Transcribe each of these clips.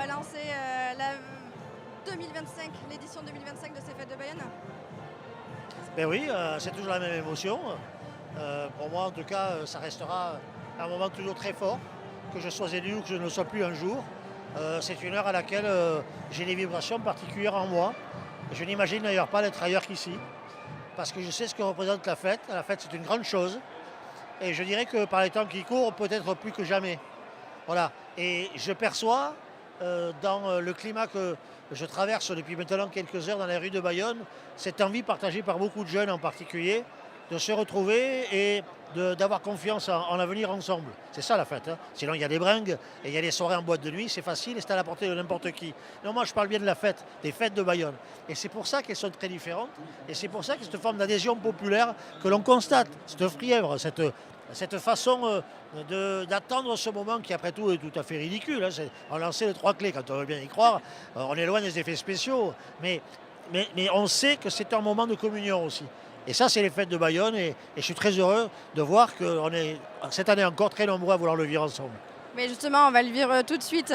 va lancer l'édition 2025 de ces fêtes de Bayonne. Ben oui, c'est toujours la même émotion. Pour moi, en tout cas, ça restera un moment toujours très fort, que je sois élu ou que je ne le sois plus un jour. C'est une heure à laquelle j'ai des vibrations particulières en moi. Je n'imagine d'ailleurs pas d'être ailleurs qu'ici, parce que je sais ce que représente la fête. La fête, c'est une grande chose. Et je dirais que par les temps qui courent, peut-être plus que jamais. Voilà. Et je perçois dans le climat que je traverse depuis maintenant quelques heures dans les rues de Bayonne, cette envie partagée par beaucoup de jeunes en particulier, de se retrouver et d'avoir confiance en l'avenir ensemble. C'est ça la fête. Hein. Sinon, il y a des bringues et il y a des soirées en boîte de nuit, c'est facile et c'est à la portée de n'importe qui. Non, moi, je parle bien de la fête, des fêtes de Bayonne. Et c'est pour ça qu'elles sont très différentes et c'est pour ça qu'il y a cette forme d'adhésion populaire que l'on constate, cette fièvre, cette façon d'attendre ce moment qui, après tout, est tout à fait ridicule. Hein. On lançait les 3 clés, quand on veut bien y croire. On est loin des effets spéciaux. Mais on sait que c'est un moment de communion aussi. Et ça, c'est les fêtes de Bayonne. Et je suis très heureux de voir qu'on est, cette année encore, très nombreux à vouloir le vivre ensemble. Mais justement, on va le vivre tout de suite.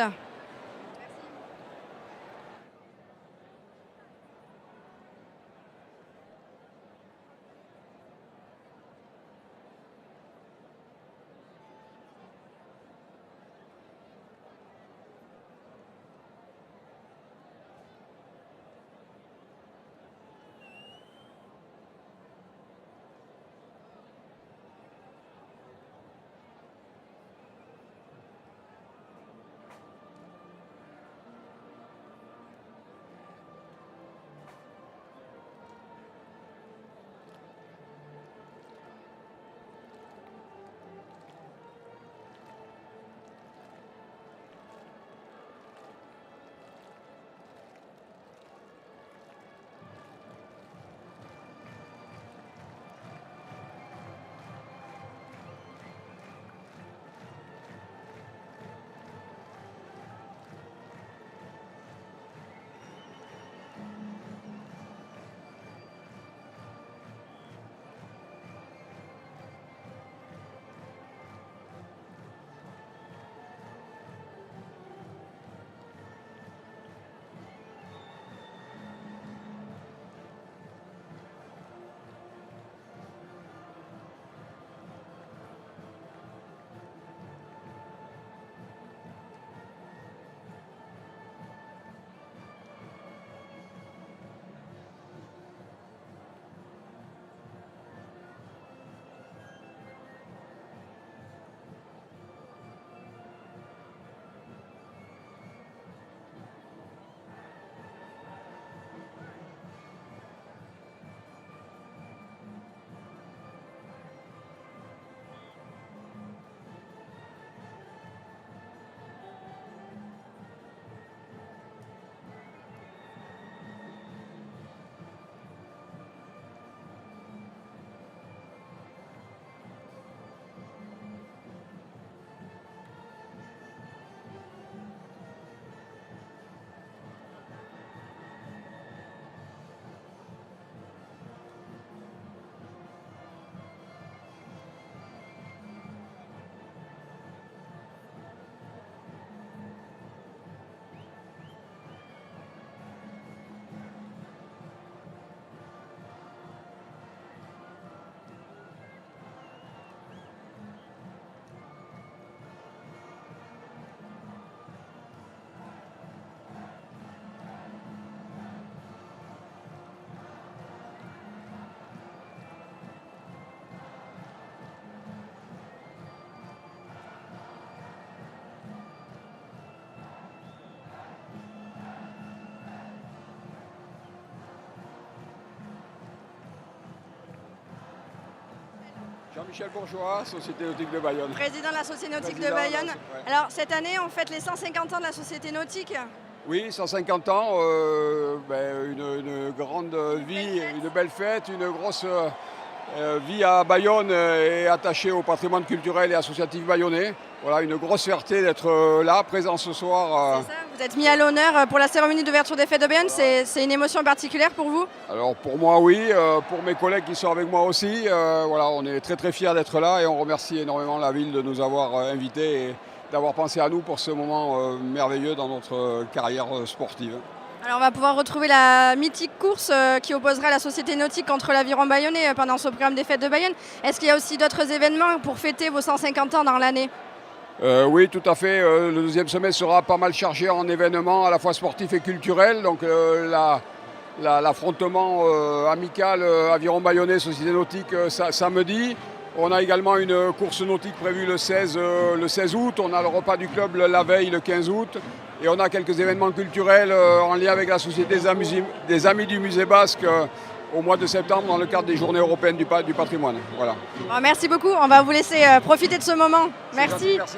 Jean-Michel Bourgeois, Société Nautique de Bayonne. Président de la Société Nautique de Bayonne. Ouais. Alors, cette année, on fête les 150 ans de la Société Nautique. Oui, 150 ans, une grande vie, une belle fête, une grosse vie à Bayonne et attachée au patrimoine culturel et associatif bayonnais. Voilà, une grosse fierté d'être là, présent ce soir. C'est ça, vous êtes mis à l'honneur pour la cérémonie d'ouverture des fêtes de Bayonne. Voilà. C'est une émotion particulière pour vous? Alors pour moi oui, pour mes collègues qui sont avec moi aussi, voilà, on est très très fiers d'être là et on remercie énormément la ville de nous avoir invités d'avoir pensé à nous pour ce moment merveilleux dans notre carrière sportive. Alors on va pouvoir retrouver la mythique course qui opposera la Société Nautique contre l'Aviron Bayonnais pendant ce programme des Fêtes de Bayonne. Est-ce qu'il y a aussi d'autres événements pour fêter vos 150 ans dans l'année ? Oui, tout à fait. Le deuxième semestre sera pas mal chargé en événements à la fois sportifs et culturels. Donc l'affrontement amical Aviron Bayonnais, Société Nautique samedi. On a également une course nautique prévue le 16 août. On a le repas du club la veille, le 15 août. Et on a quelques événements culturels en lien avec la Société des Amis du Musée Basque au mois de septembre dans le cadre des Journées européennes du patrimoine. Voilà. Bon, merci beaucoup. On va vous laisser profiter de ce moment. Merci. Merci.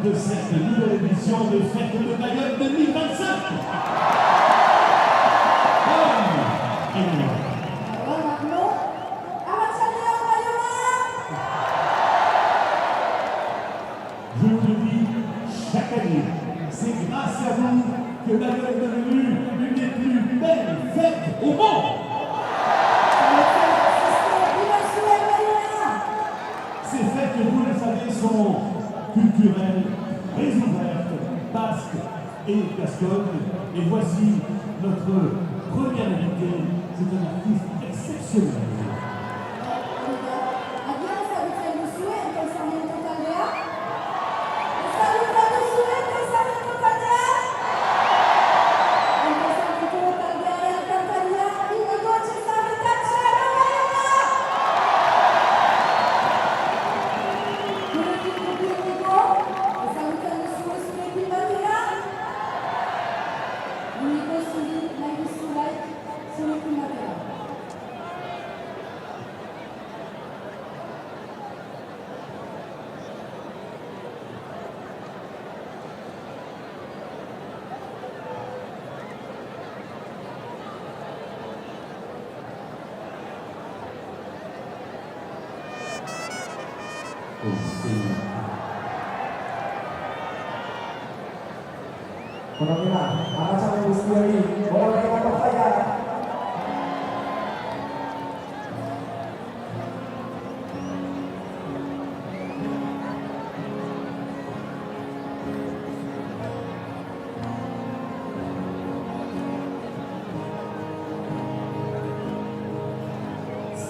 De cette nouvelle édition de Fêtes de Bayonne 2025. Je vous le dis chaque année, c'est grâce à vous que Bayonne est devenue l'une des plus belles fêtes au monde. Ces fêtes, vous le savez, sont culturelles, très ouvertes, basques et gasconnes. Et voici notre première invité. C'est un artiste exceptionnel. Unico Civil Ekonomia, arratsalde guztioi, gogoratzeko jaia.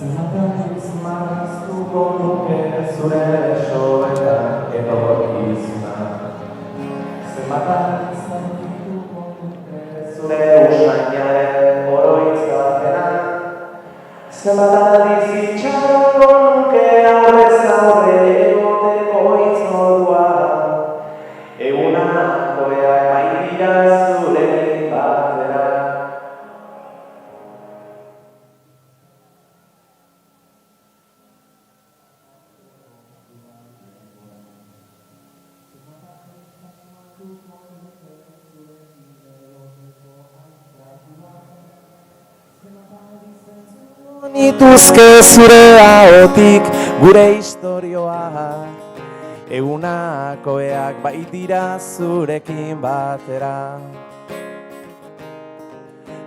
Zenbatez marraztuko nuke zure besoetan etorkizuna. Zenbatez zaurituko nuke zure usainaren oroitz batean. Zenbatez itxarongo nuke aurrez aurre egoteko itzordua. Egunakoak baitira zurekin batera. Nituzke zure ahotik gure istorioak, egunakoak baitira zurekin batera.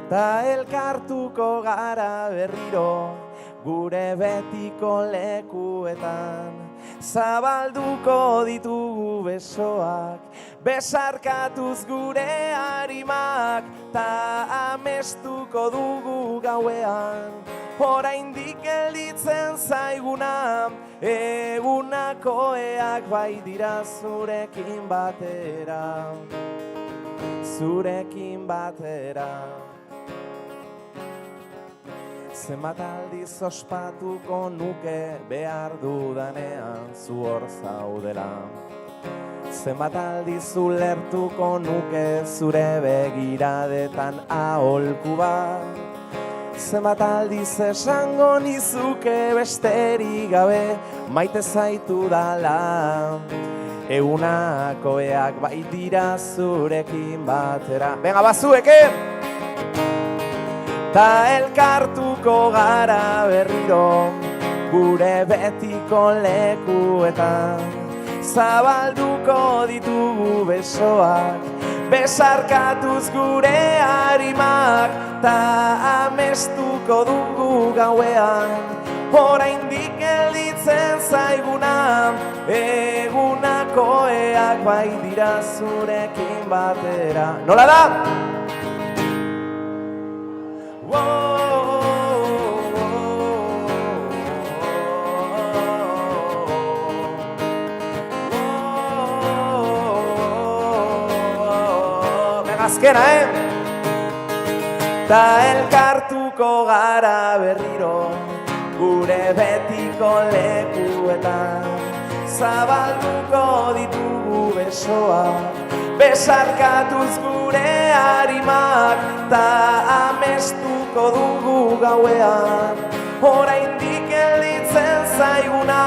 Ta elkartuko gara berriro gure betiko lekuetan, zabalduko ditugu besoak, besarkatuz gure harimak, ta amestuko dugu gauean, oraindik gelditzen zaiguna, egunakoak bai dira zurekin batera, zurekin batera. Zenbat aldiz ospatuko nuke behar dudanean zu hor zaudela. Zenbat aldiz ulertuko nuke zure begiradetan aholku bat. Zenbat aldiz esango nizuke besterik gabe maite zaitu dala. Egunakoak baitira zurekin batera. Venga, bazueke! Ta elkartuko gara berriro gure betiko lekuetan, zabalduko ditugu besoak, besarkatuz gure harimak, ta amestuko dugu gauean, oraindik gelditzen zaiguna, egunakoak bai dira zurekin batera. Nola da? Azkena, Ta elkartuko gara berriro gure betiko lekuetan, zabalduko ditugu besoak, besarkatuz gure harimak, ta amestuko dugu gauean, oraindik gelditzen zaiguna,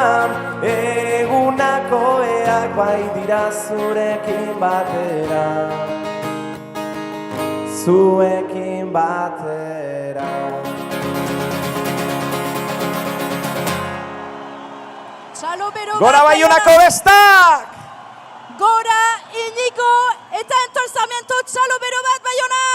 egunakoak bai dira zurekin batera, zuekin batera. Gora Baionako bestak! Gora Iñigo eta entorzamiento txalo bero bat Baiona!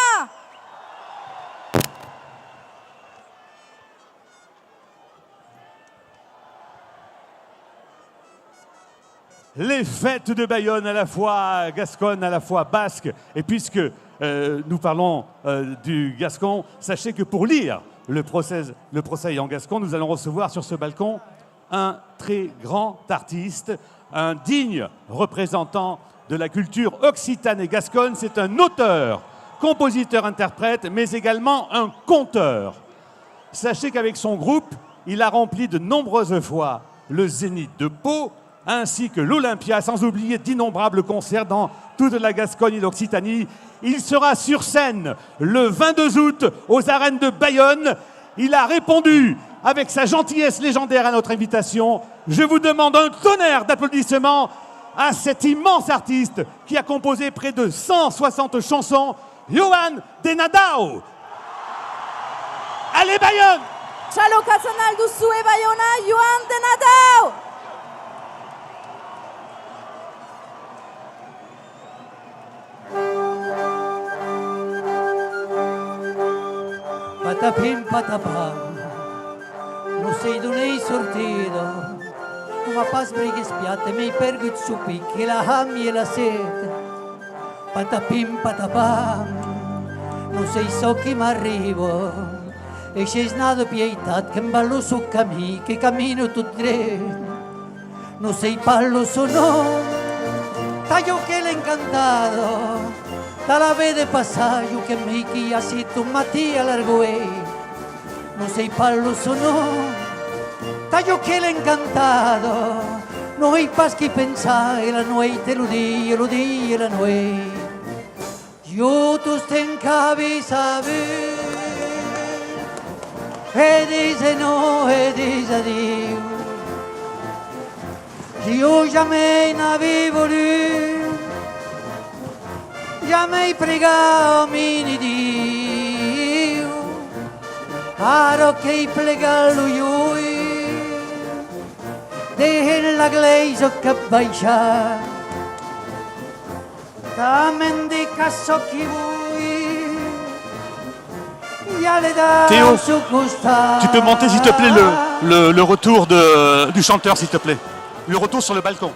Les fêtes de Bayonne, à la fois gasconne, à la fois basque. Et puisque nous parlons du gascon, sachez que pour lire le procès en gascon, nous allons recevoir sur ce balcon un très grand artiste, un digne représentant de la culture occitane et gasconne. C'est un auteur, compositeur, interprète, mais également un conteur. Sachez qu'avec son groupe, il a rempli de nombreuses fois le Zénith de Pau, ainsi que l'Olympia, sans oublier d'innombrables concerts dans toute la Gascogne et l'Occitanie. Il sera sur scène le 22 août aux arènes de Bayonne. Il a répondu avec sa gentillesse légendaire à notre invitation. Je vous demande un tonnerre d'applaudissements à cet immense artiste qui a composé près de 160 chansons, Johan de Nadao. Allez Bayonne! Txalokatzen alduzue Baiona, Johan de Nadao! patapim patapam, non sei d'on ei sortito, non ma pas brighe spiatte, mi pergut su picchi, la hammi e la sete, patapim patapam, non sei so chi m'arrivo, e sei snato pietat che ballo su cammi, che cammino tutto dritto, non sei pallo sono, taglio che l'ho incantato, dalla vede passaggio che mi chia si tu mattia largoe, non sei pallo sono, taglio che l'ho incantato, noi paschi pensai la noite lo di la noite, io tu sten cavi saber, e dice no e dice addio. Io jamais n'avevo lu, jamais pregavo mini Dio, aro che plegallo io, della glaise che bacia, da mendica so chi vuoi, Théo, tu peux monter s'il te plaît le retour du chanteur s'il te plaît. Le retour sur le balcon.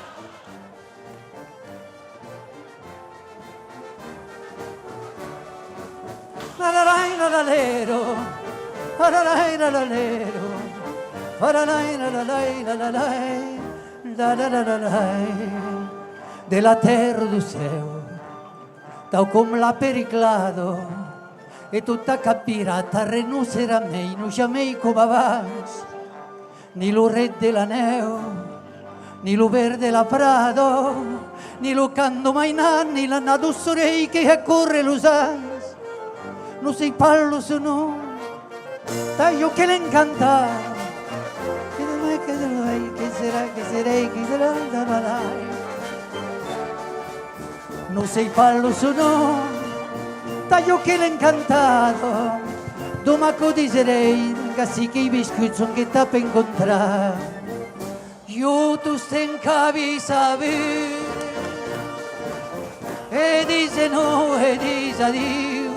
De la terra do céu, tal como la periclado, e tutta capirata renuncerà a me, non jamais come avance, ni lo re della neu, ni lo verde la prado, ni lo canto mai nanni, la nato sorei che corre lo sans, non sei pallo sono, taglio che l'incanta, che sarà, non sei pallo sono, taglio che l'incantato, domaco diserei, così che i biscuiti sono che t'ha per incontrare. Io tu sten cavi saber, e dice no e dice addio,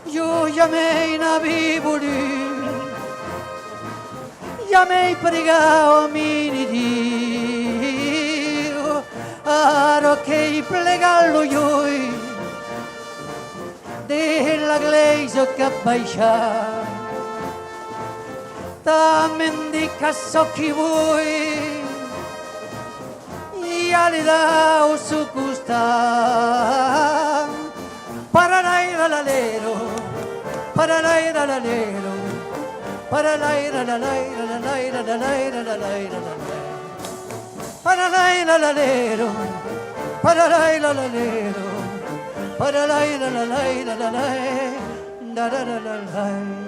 io jamais n'avevo lu, jamais pregavo a mini Dio, aro che plegallo io, della glaise che bacia, da mendica so chi vuoi, io le dao su custa, pararai l'alero, pararai l'alero, pararai pararai l'alero, pararai l'alero, pararai l'alero.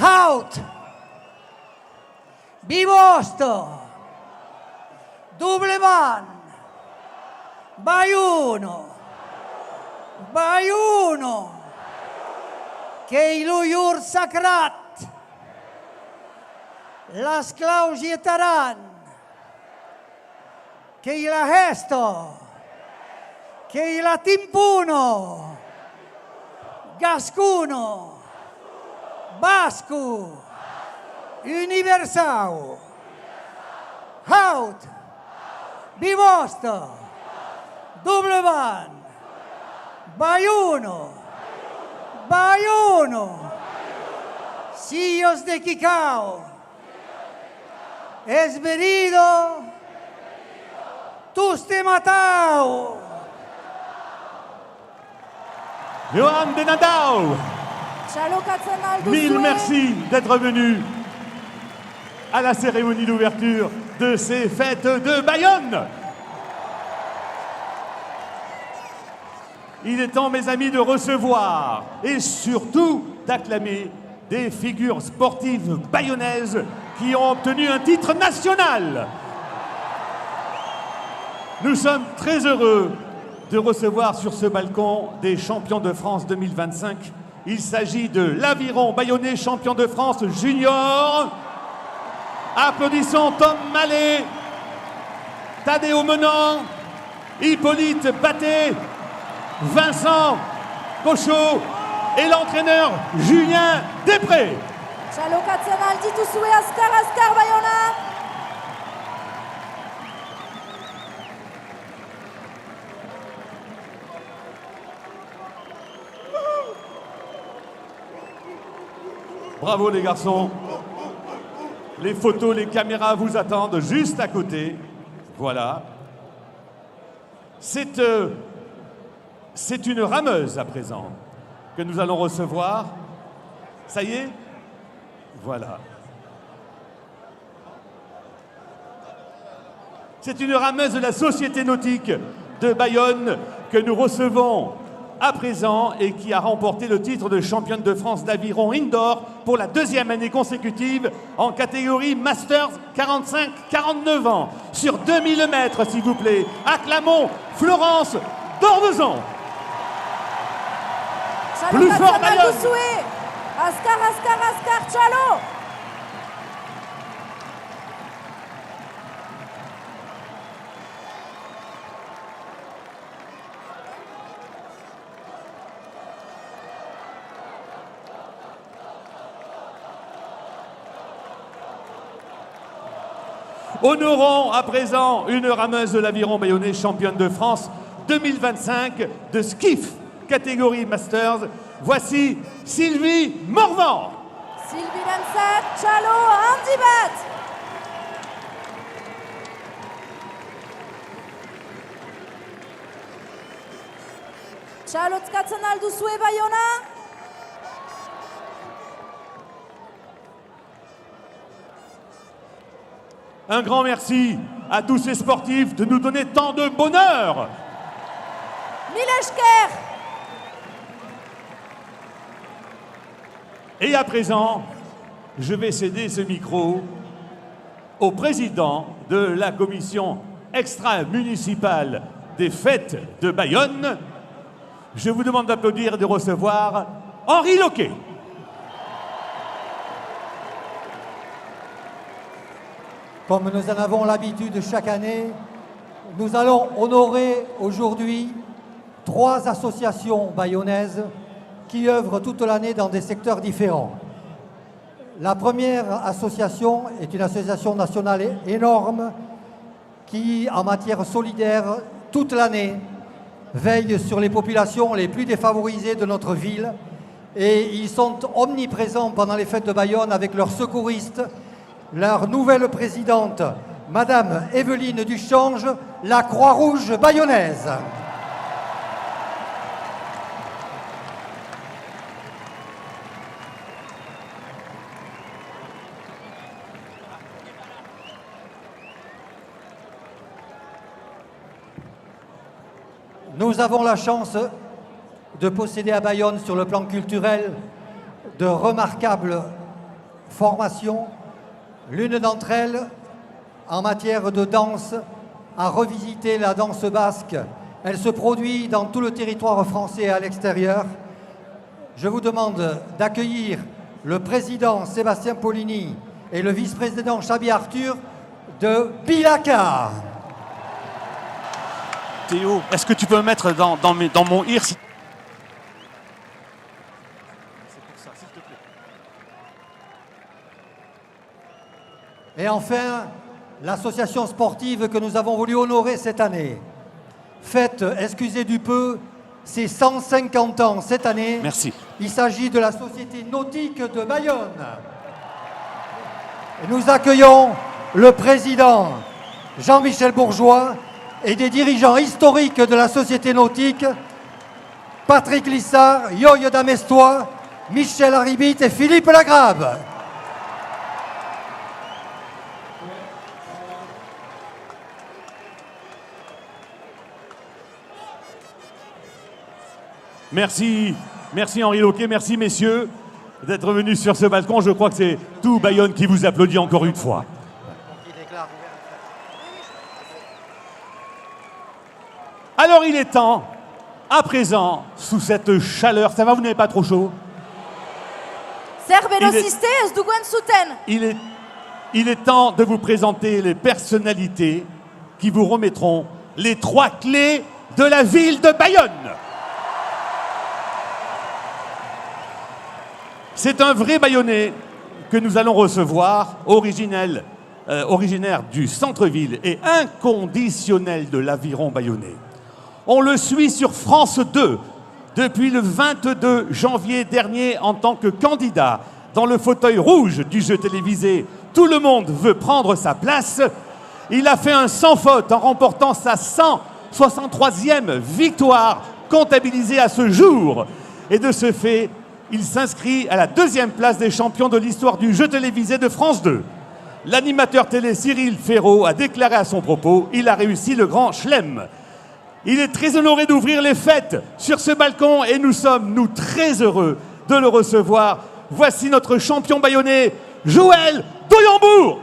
Out! Bivosto! Double man! Baiuno! Che lo iur sacrat! Las clausietaran! Che la gesto! Che la timpuno! Gascuno! Basco, Universal, Haut, Bivosto, Double Van, Baiuno, Sillos de Quicao, Esberido, Tuste Matao, Johan de Nadao, mille merci d'être venu à la cérémonie d'ouverture de ces fêtes de Bayonne. Il est temps, mes amis, de recevoir et surtout d'acclamer des figures sportives bayonnaises qui ont obtenu un titre national. Nous sommes très heureux de recevoir sur ce balcon des champions de France 2025 Il s'agit de l'Aviron Bayonnais, champion de France junior. Applaudissons Tom Mallet, Tadeo Menant, Hippolyte Batté, Vincent Cochot et l'entraîneur Julien Després. Txalo Katzenal dituzue azkar Bayona. Bravo les garçons. Les photos, les caméras vous attendent juste à côté. Voilà. C'est une rameuse à présent que nous allons recevoir. Ça y est? Voilà. C'est une rameuse de la Société nautique de Bayonne que nous recevons à présent et qui a remporté le titre de championne de France d'aviron indoor pour la 2e année consécutive en catégorie Masters 45-49 ans. Sur 2000 mètres, s'il vous plaît. Acclamons Florence Dorvezon. Plus fort Bayonne. Azkar, Txalo. Honorons à présent une rameuse de l'Aviron Bayonnais, championne de France 2025 de skiff, catégorie Masters. Voici Sylvie Morvan. Sylvie Lanzat, Txalo, handi bat. Txalo tzkatzen alduzue Bayona. Un grand merci à tous ces sportifs de nous donner tant de bonheur. Mil esker. Et à présent, je vais céder ce micro au président de la commission extra-municipale des fêtes de Bayonne. Je vous demande d'applaudir et de recevoir Henri Loquet. Comme nous en avons l'habitude chaque année, nous allons honorer aujourd'hui 3 associations bayonnaises qui œuvrent toute l'année dans des secteurs différents. La première association est une association nationale énorme qui, en matière solidaire, toute l'année, veille sur les populations les plus défavorisées de notre ville. Et ils sont omniprésents pendant les fêtes de Bayonne avec leurs secouristes, leur nouvelle présidente, Madame Evelyne Duchange, la Croix-Rouge bayonnaise. Nous avons la chance de posséder à Bayonne, sur le plan culturel, de remarquables formations. L'une d'entre elles, en matière de danse, a revisité la danse basque. Elle se produit dans tout le territoire français et à l'extérieur. Je vous demande d'accueillir le président Sébastien Paulini et le vice-président Chabi Arthur de Bilaka. Théo, est-ce que tu peux me mettre dans mon IR? C'est pour ça, s'il te plaît. Et enfin, l'association sportive que nous avons voulu honorer cette année. Fête, excusez du peu, c'est 150 ans cette année. Merci. Il s'agit de la Société nautique de Bayonne. Et nous accueillons le président Jean-Michel Bourgeois et des dirigeants historiques de la Société nautique, Patrick Lissard, Yoyo Damestois, Michel Haribit et Philippe Lagrave. Merci, merci Henri Loquet, merci messieurs d'être venus sur ce balcon. Je crois que c'est tout Bayonne qui vous applaudit encore une fois. Alors il est temps, à présent, sous cette chaleur, ça va, vous n'avez pas trop chaud? Zer velociste ez duguen zuten. Il est temps de vous présenter les personnalités qui vous remettront les 3 clés de la ville de Bayonne. C'est un vrai Bayonnais que nous allons recevoir, originaire du centre-ville et inconditionnel de l'aviron bayonnais. On le suit sur France 2 depuis le 22 janvier dernier en tant que candidat dans le fauteuil rouge du jeu télévisé « Tout le monde veut prendre sa place ». Il a fait un sans faute en remportant sa 163e victoire comptabilisée à ce jour. Et de ce fait, il s'inscrit à la 2e place des champions de l'histoire du jeu télévisé de France 2. L'animateur télé Cyril Ferraud a déclaré à son propos « Il a réussi le grand chelem ». Il est très honoré d'ouvrir les fêtes sur ce balcon et nous sommes, nous, très heureux de le recevoir. Voici notre champion bayonnais, Joël Doyambour.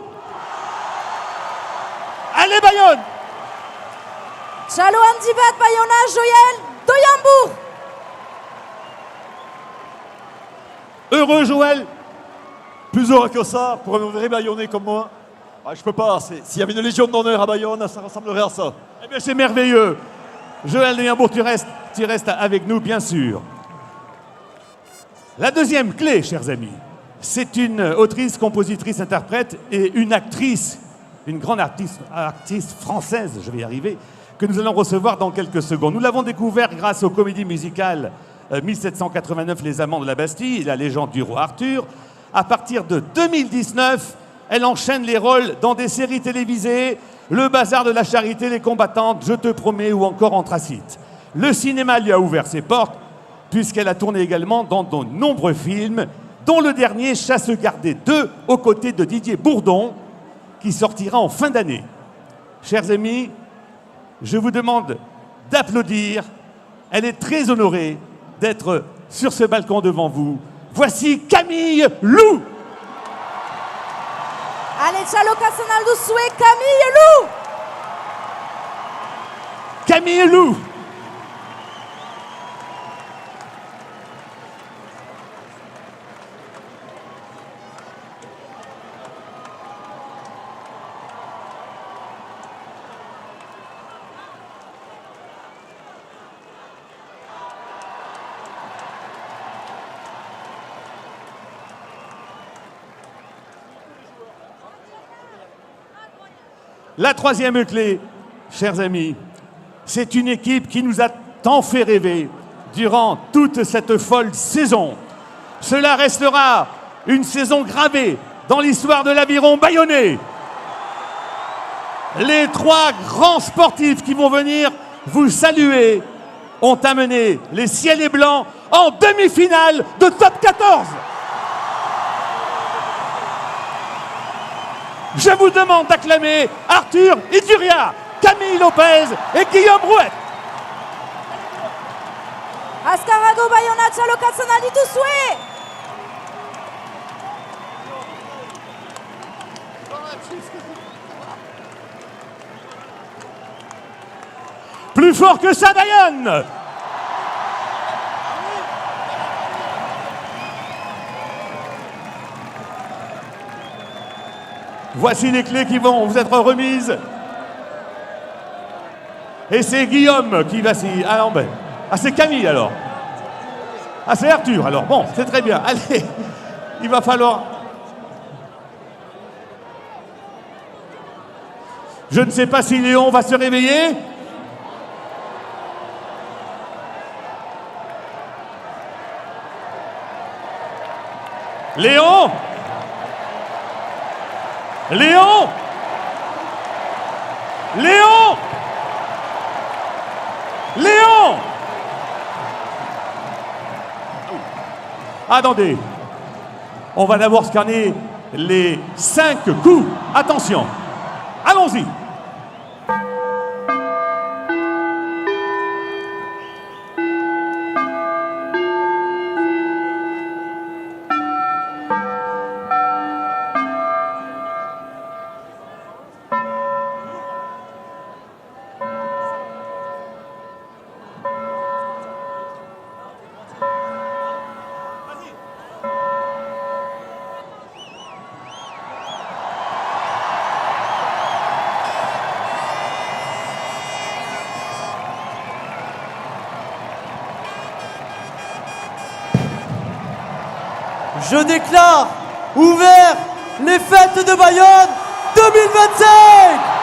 Allez Bayonne! Txalo handi bat Bayona, Joël Doyambour. Heureux Joël? Plus heureux que ça, pour un vrai Bayonnais comme moi. Je peux pas, s'il y avait une Légion d'honneur à Bayonne, ça ressemblerait à ça. Eh bien c'est merveilleux. Joël Doyambour, tu restes avec nous, bien sûr. La deuxième clé, chers amis, c'est une autrice, compositrice, interprète et une actrice, une grande artiste française, je vais y arriver, que nous allons recevoir dans quelques secondes. Nous l'avons découvert grâce aux comédies musicales 1789, Les Amants de la Bastille et La légende du roi Arthur. À partir de 2019, elle enchaîne les rôles dans des séries télévisées, Le Bazar de la Charité, Les Combattantes, Je te promets ou encore Anthracite. Le cinéma lui a ouvert ses portes puisqu'elle a tourné également dans de nombreux films, dont le dernier Chasse gardée 2 aux côtés de Didier Bourdon, qui sortira en fin d'année. Chers amis, je vous demande d'applaudir. Elle est très honorée d'être sur ce balcon devant vous. Voici Camille Lou. Allez, txalokatzen alduzue Camille Lou. Camille Lou. La troisième clé, chers amis, c'est une équipe qui nous a tant fait rêver durant toute cette folle saison. Cela restera une saison gravée dans l'histoire de l'aviron bayonnais. Les 3 grands sportifs qui vont venir vous saluer ont amené les Ciels et Blancs en demi-finale de Top 14. Je vous demande d'acclamer Arthur Iduria, Camille Lopez et Guillaume Rouet. Azkarrago Bayona txalokatzen aldituzue. Plus fort que ça, Bayonne! Voici les clés qui vont vous être remises. Et c'est Guillaume qui va s'y... Ah non, ben... Ah, c'est Camille, alors. Ah, c'est Arthur, alors. Bon, c'est très bien. Allez, il va falloir... Je ne sais pas si Léon va se réveiller. Léon! Léon! Léon! Léon! Attendez. On va d'abord scanner les 5 coups. Attention. Allons-y. je déclare ouvert les fêtes de Bayonne 2025.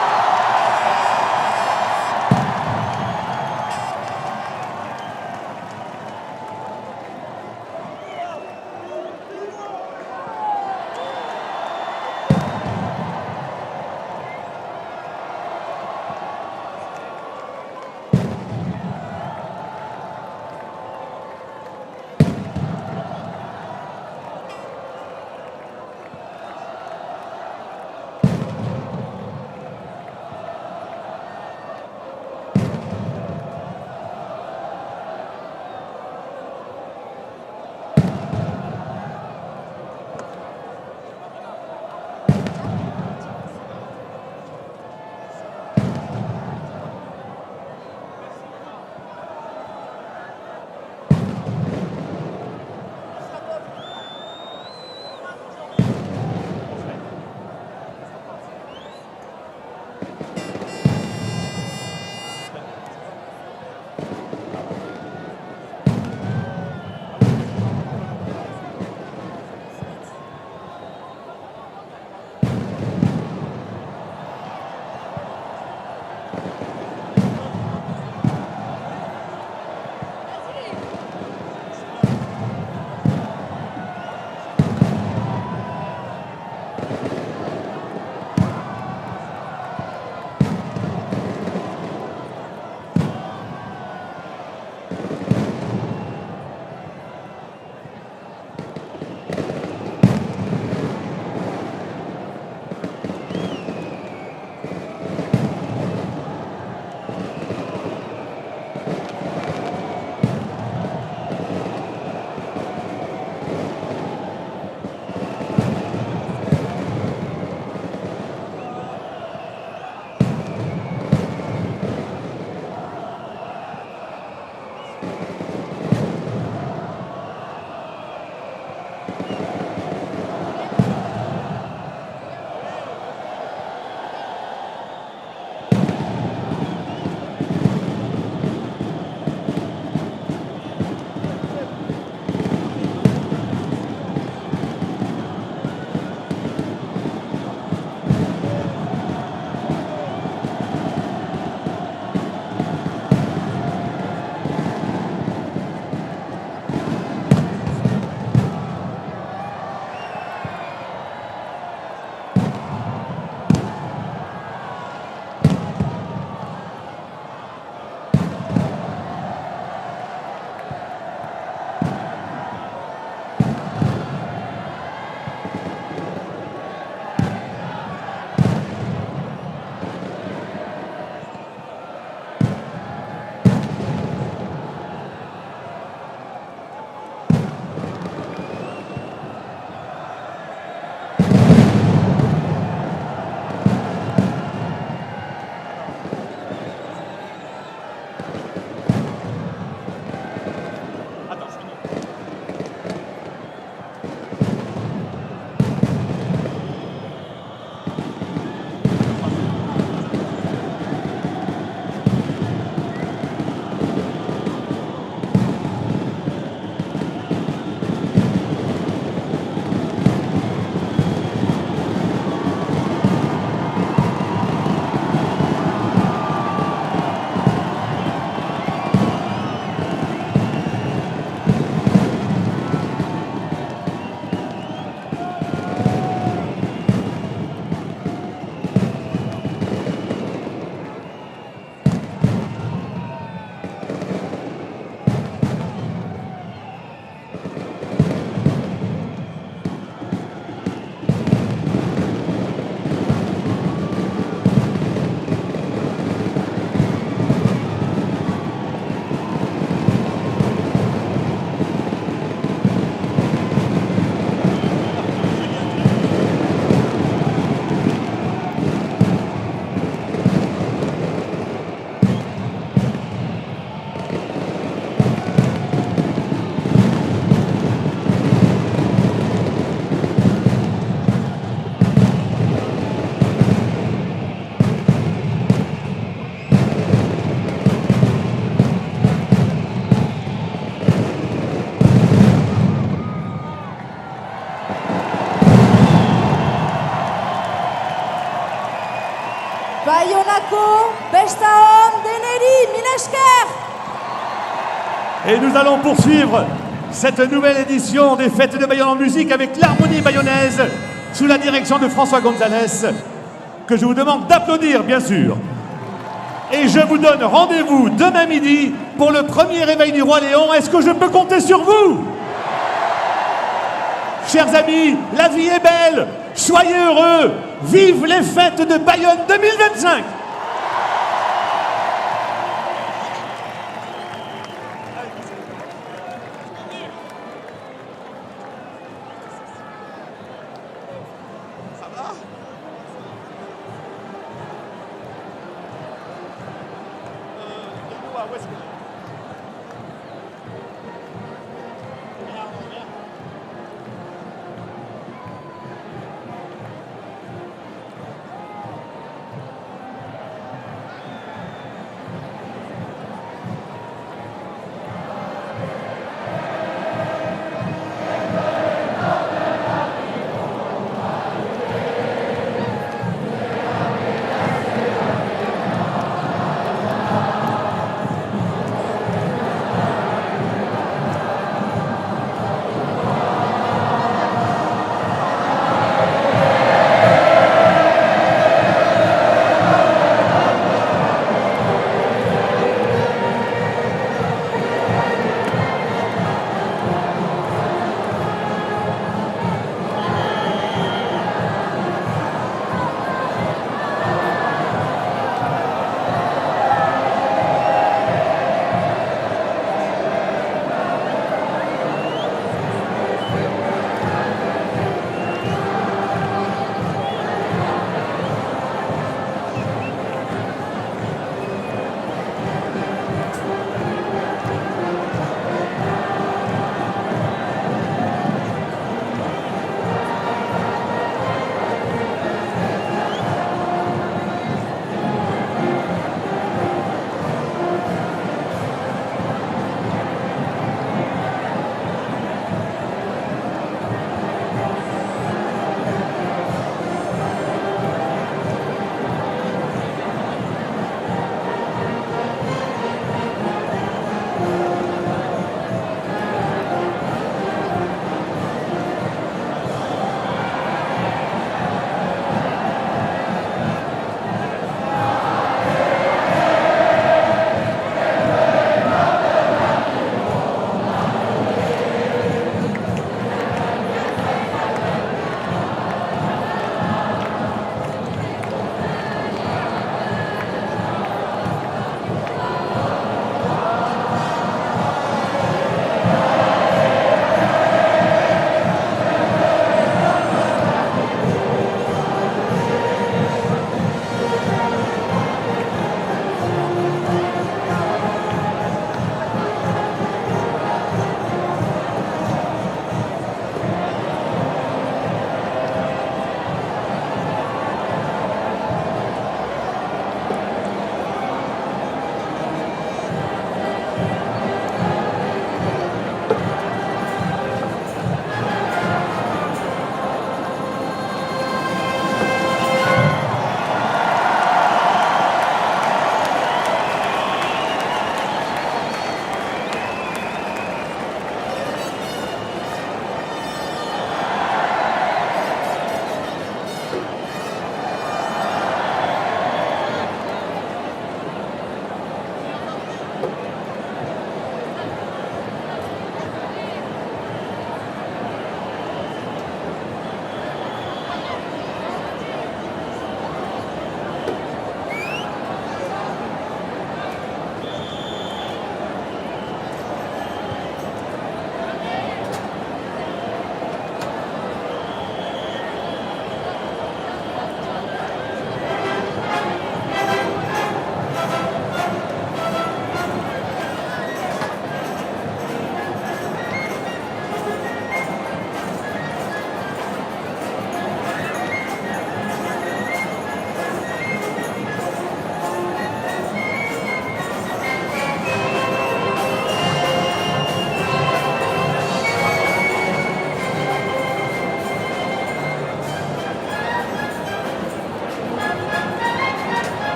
Monaco, Bestaon, Deneli, Milesker. Et nous allons poursuivre cette nouvelle édition des Fêtes de Bayonne en musique avec l'harmonie bayonnaise sous la direction de François Gonzalez, que je vous demande d'applaudir, bien sûr. Et je vous donne rendez-vous demain midi pour le premier réveil du Roi Léon. Est-ce que je peux compter sur vous? Chers amis, la vie est belle, soyez heureux, vive les Fêtes de Bayonne 2025. Où est-ce que...